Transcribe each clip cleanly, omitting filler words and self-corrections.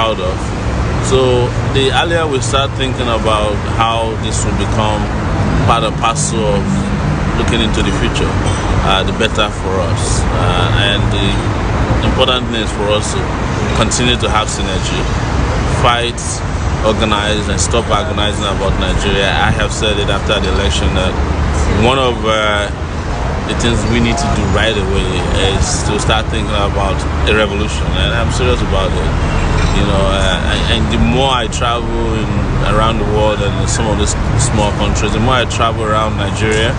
proud of. So the earlier we start thinking about how this will become part and parcel of looking into the future, the better for us. And the important thing is for us to continue to have synergy, fight, organize, and stop agonizing about Nigeria. I have said it after the election that one of the things we need to do right away is to start thinking about a revolution, and I'm serious about it. And the more I travel around the world and in some of these small countries, the more I travel around Nigeria,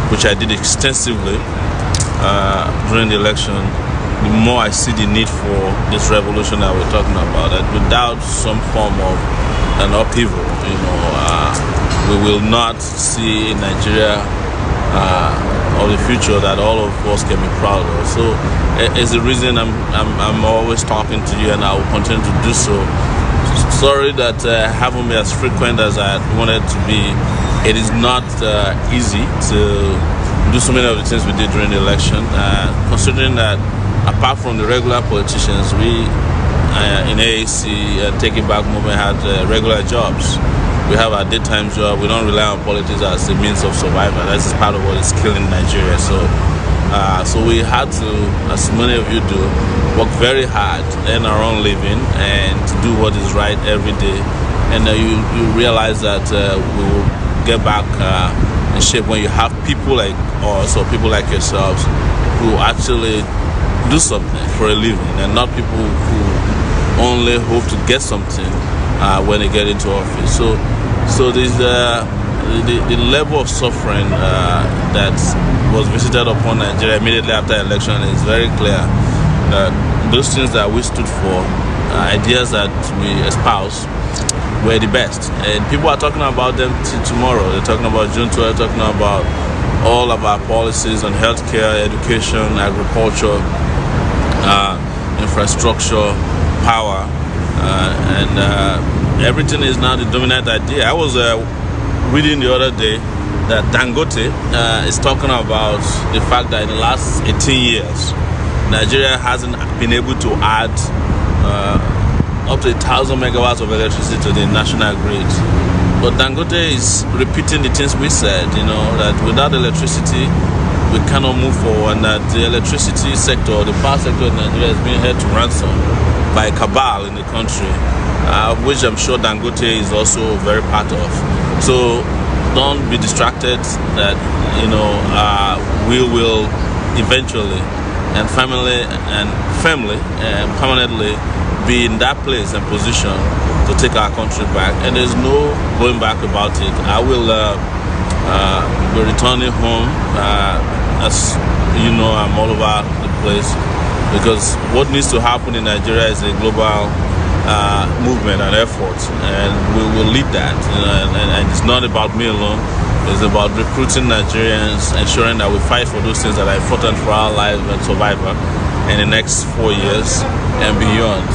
which I did extensively during the election, the more I see the need for this revolution that we're talking about. That without some form of an upheaval, we will not see a Nigeria of the future that all of us can be proud of. So it's the reason I'm always talking to you, and I will continue to do so. Sorry that I haven't been as frequent as I wanted to be. It is not easy to do so many of the things we did during the election, considering that apart from the regular politicians, we in AAC Takeitback movement had regular jobs. We have our daytime job. We don't rely on politics as a means of survival. That's part of what is killing Nigeria. So we had to, as many of you do, work very hard, earn our own living, and to do what is right every day. And you realize that we will get back in shape when you have people like us or people like yourselves who actually do something for a living, and not people who only hope to get something when they get into office. So there's the level of suffering that was visited upon Nigeria immediately after the election is very clear. Those things that we stood for, ideas that we espoused, were the best. And people are talking about them tomorrow. They're talking about June 12th, talking about all of our policies on healthcare, education, agriculture, infrastructure, power, and everything is now the dominant idea. I was reading the other day that Dangote is talking about the fact that in the last 18 years, Nigeria hasn't been able to add up to 1,000 megawatts of electricity to the national grid. But Dangote is repeating the things we said, that without electricity, we cannot move forward, and that the electricity sector, the power sector in Nigeria is being held to ransom by a cabal in the country, which I'm sure Dangote is also very part of. So don't be distracted that, we will eventually and firmly and permanently be in that place and position to take our country back, and there's no going back about it. I will be returning home. As you know, I'm all over the place, because what needs to happen in Nigeria is a global movement and effort, and we will lead that. And it's not about me alone. It's about recruiting Nigerians, ensuring that we fight for those things that are important for our lives and survival in the next 4 years and beyond.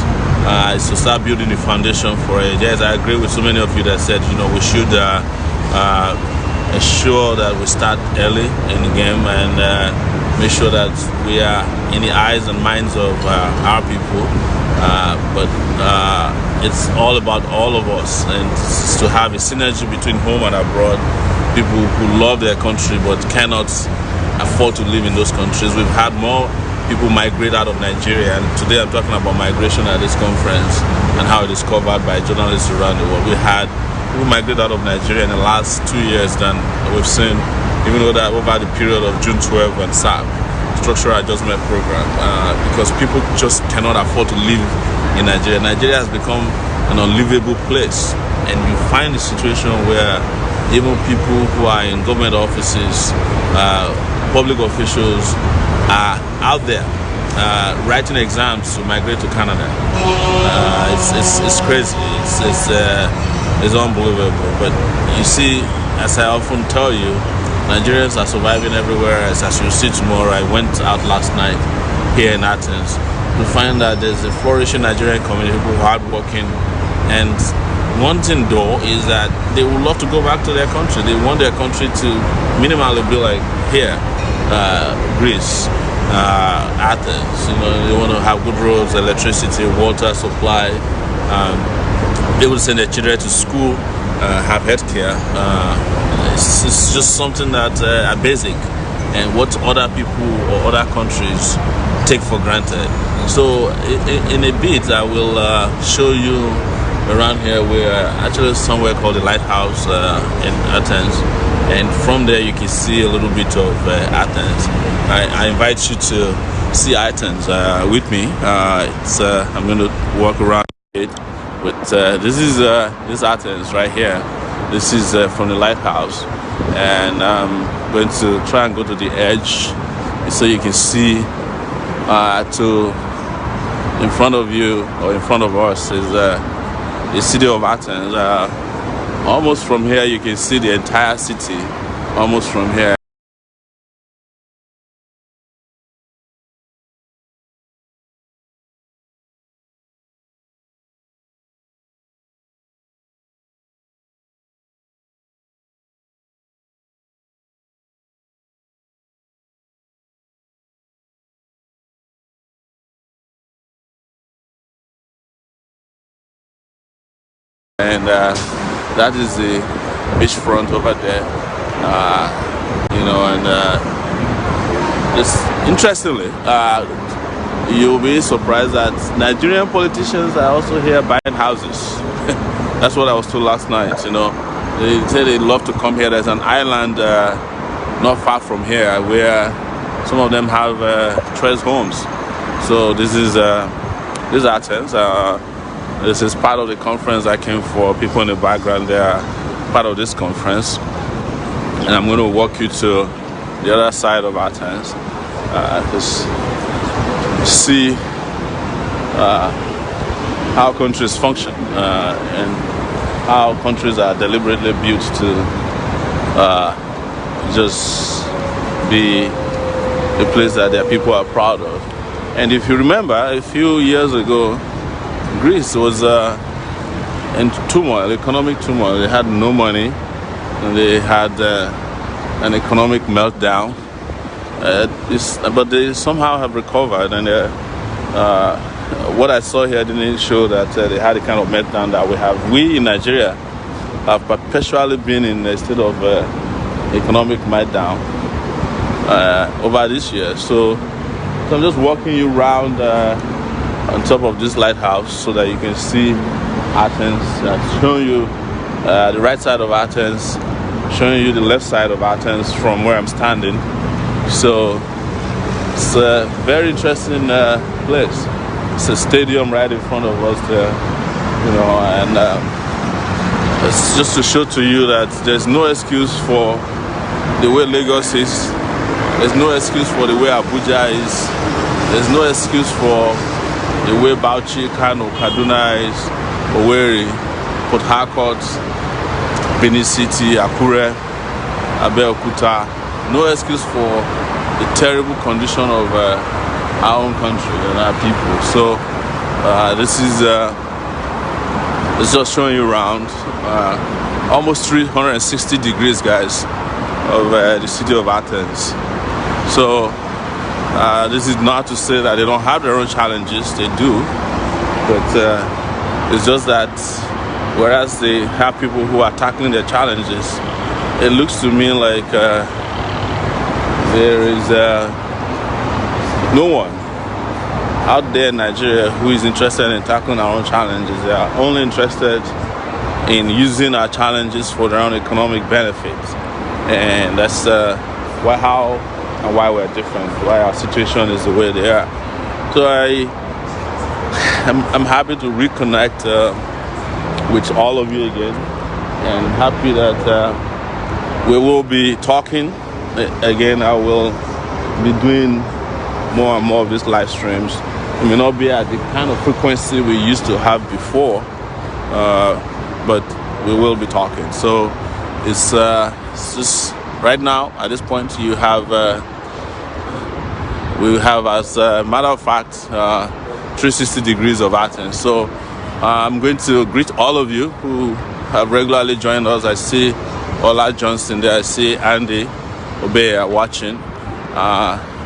Is to start building the foundation for it. Yes, I agree with so many of you that said, we should ensure that we start early in the game and make sure that we are in the eyes and minds of our people. But it's all about all of us, and to have a synergy between home and abroad. People who love their country but cannot afford to live in those countries. We've had more people migrate out of Nigeria, and today I'm talking about migration at this conference and how it is covered by journalists around the world. We had people migrate out of Nigeria in the last 2 years than we've seen, even though that over the period of June 12 and SAP, Structural Adjustment Program, because people just cannot afford to live in Nigeria. Nigeria has become an unlivable place, and you find a situation where even people who are in government offices, public officials, are out there writing exams to migrate to Canada. It's crazy. It's unbelievable. But you see, as I often tell you, Nigerians are surviving everywhere. As you'll see tomorrow, I went out last night here in Athens to find that there's a flourishing Nigerian community, people who are hardworking. And one thing though is that they would love to go back to their country. They want their country to minimally be like here, Greece, Athens. They want to have good roads, electricity, water supply, able to send their children to school, have healthcare. It's just something that are basic, and what other people or other countries take for granted. So in a bit, I will show you around here. We're actually somewhere called the Lighthouse in Athens, and from there you can see a little bit of Athens. I invite you to see Athens with me. I'm going to walk around it. But this is Athens right here. This is from the lighthouse, and I'm going to try and go to the edge so you can see in front of you, or in front of us, is the city of Athens. Almost from here you can see the entire city, almost from here. And that is the beachfront over there, and just interestingly, you'll be surprised that Nigerian politicians are also here buying houses. That's what I was told last night. They say they love to come here. There's an island not far from here where some of them have choice homes. So this is Athens. This is part of the conference I came for. People in the background, they are part of this conference. And I'm going to walk you to the other side of Athens. Just see how countries function and how countries are deliberately built to just be a place that their people are proud of. And if you remember, a few years ago, Greece was in turmoil, economic turmoil. They had no money, and they had an economic meltdown. But they somehow have recovered, and what I saw here didn't show that they had the kind of meltdown that we have. We in Nigeria have perpetually been in a state of economic meltdown over this year. So I'm just walking you around on top of this lighthouse so that you can see Athens. I'm showing you the right side of Athens, showing you the left side of Athens from where I'm standing. So it's a very interesting place. It's a stadium right in front of us there, and it's just to show to you that there's no excuse for the way Lagos is. There's no excuse for the way Abuja is. There's no excuse for the way Bauchi, Kano, Kaduna is, Owerri, Port Harcourt, Benin City, Akure, Abeokuta. No excuse for the terrible condition of our own country and our people. So this is it's just showing you around almost 360 degrees, guys, of the city of Athens. So this is not to say that they don't have their own challenges. They do, but it's just that whereas they have people who are tackling their challenges, it looks to me like there is no one out there in Nigeria who is interested in tackling our own challenges. They are only interested in using our challenges for their own economic benefits, and that's why we're different, why our situation is the way they are. So I'm happy to reconnect with all of you again, and happy that we will be talking again. I will be doing more and more of these live streams. It may not be at the kind of frequency we used to have before, but we will be talking. So it's just right now at this point we have, as a matter of fact, 360 degrees of Athens. So I'm going to greet all of you who have regularly joined us. I see Ola Johnson there. I see Andy Obey watching.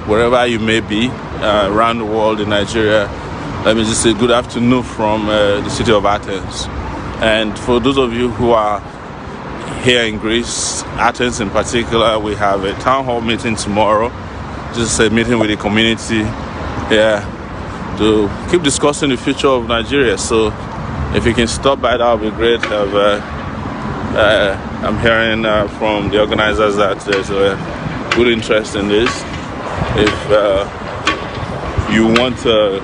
Wherever you may be around the world, in Nigeria, let me just say good afternoon from the city of Athens. And for those of you who are here in Greece, Athens in particular, we have a town hall meeting tomorrow. Just a meeting with the community here to keep discussing the future of Nigeria. So if you can stop by, that would be great. I'm hearing from the organizers that there's a good interest in this. If you want to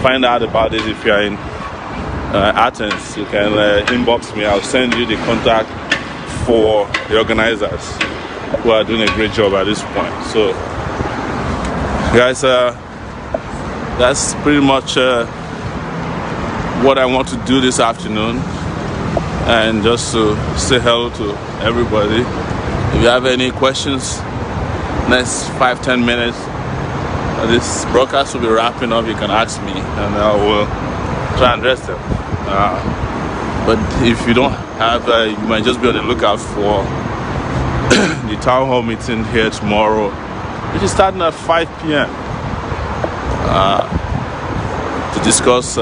find out about this, if you're in Athens, you can inbox me. I'll send you the contact for the organizers who are doing a great job at this point. So guys, that's pretty much what I want to do this afternoon, and just to say hello to everybody. If you have any questions, next 5-10 minutes, this broadcast will be wrapping up. You can ask me and I will try and address them. But if you don't have, you might just be on the lookout for the town hall meeting here tomorrow, which is starting at 5 p.m. To discuss